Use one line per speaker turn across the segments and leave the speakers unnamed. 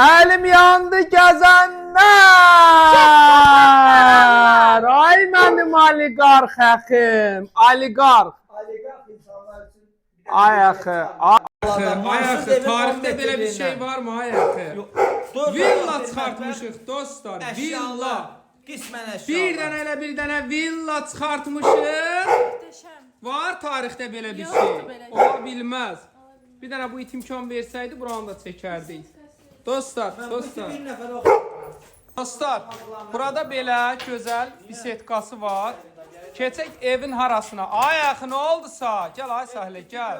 Elim yandı gezenler. Ay benim oligark hakim. Oligark. Ay akı.
Tarixdə belə bir şey var mı ay axı? Villa çıxartmışıq dostlar. Villa.
Qismən əşyalar.
Bir dənə villa çıxartmışıq. Var tarixdə belə bir şey. Ola bilməz. Bir dənə bu it imkan versəydi buranı da çəkərdik. Dostlar.
Bir nəfər oxu.
Dostlar, burada belə gözəl bisetkası var. Keçək evin harasına. Ay axı, nə oldusa? Gəl ay Sahilə, gəl.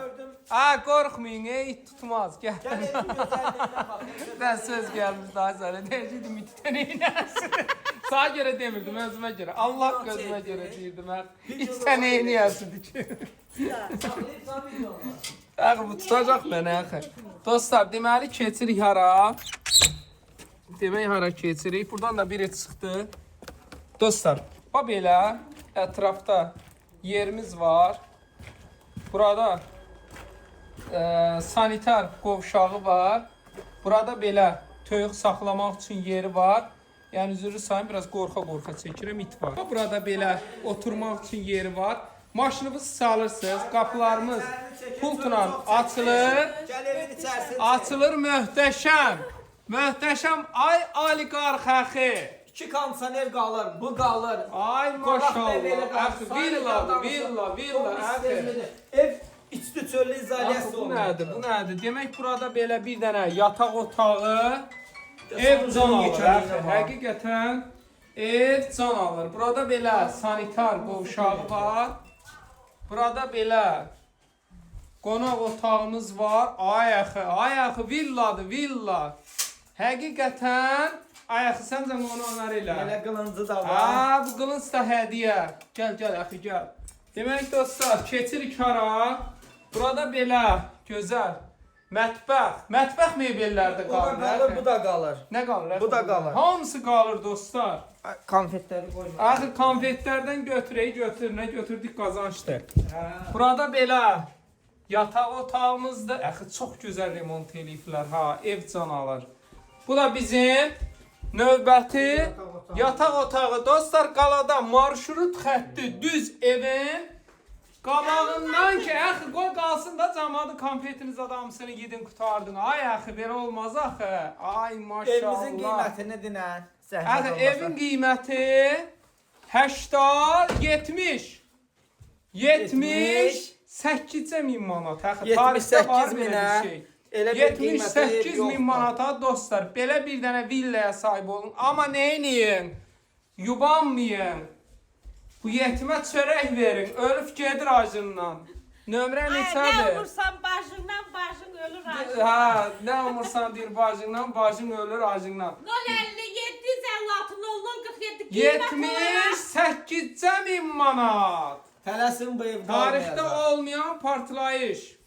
Qorxmayın, it tutmaz. Gəl.
Gəl evin gözəlliyinə bax.
Mən söz gəlmiş ay Sahilə. Deyəcəkdim, itdə neynəyəsin? Sağa görə demirdim, özümə görə. Allah gözümə görə deyirdim. İtdə neynəyəsidir ki? Axı, bu tutacaq mənə axı. Dostlar, deməli keçirik hara? Demək hara keçirik. Buradan da biri çıxdı. Dostlar, bax belə ətrafda yerimiz var. Burada sanitar qovşağı var. Burada belə toyuq saxlamaq üçün yeri var. Yəni üzrü sayın biraz qorxa-qorxa çəkirəm, it var. Burada belə oturmaq üçün yeri var. Maşınınızı salırsınız, qapılarımız pultla açılır.
Gəl evin içərisində.
Açılır möhtəşəm. Möhtəşəm ay oligark axı.
2 kondisioner qalır, bu qalır.
Ay maşallah. Axı villa axı.
Ev içli çöllü izolyasiya
Bu
olunur.
nədir? Bu nədir? Demək burada belə bir dənə yataq otağı ev can alır. Axı, həqiqətən ev can alır. Burada belə sanitar qovşağı var. Burada belə qonaq otağımız var. Ay axı villadır, villa. Həqiqətən ay axı sən də qonaqlar elə.
Elə qılıncı da var.
Bu qılınc da hədiyyə. Gəl axı gəl. Demək dostlar, keçirik hara? Burada belə gözəl mətbəx mebelləri də
Bu da
qalır.
qalır, bu da qalır.
Nə qalır?
Bu da qalır.
Hamısı qalır dostlar.
Konfetləri qoyma.
Axı konfetlərdən götür, nə götürdük qazançdır. Burada belə yataq otağımızdır. Axı çox gözəl remont eləyiblər ha, ev can alır. Bu da bizim növbəti yataq otağı. Dostlar, qalada marşrut xətti düz evin qabağından ki, axı qoy qalsın da camaatın konfetiniz adamsını yedin qutardın. Ay axı, belə olmaz axı. Ay maşallah.
Evimizin qiymətini dinən.
Axı evin qiyməti 78 min manat. Axı
78 minə. Elə bir
78 min manata dostlar. Belə bir dənə villaya sahib olun. Amma neyin? Yubanmayın. Bu yetimə çörək verin. Ölüb gedir acından. Nömrə neçədir?
Ne vursan bacından bacın ölür acından.
Ha, nə umursan deyir bacından, bacın ölür acından.
057 56 00 47
78 min manat.
Tələsin bu ev
Tarixdə olmayan partlayış.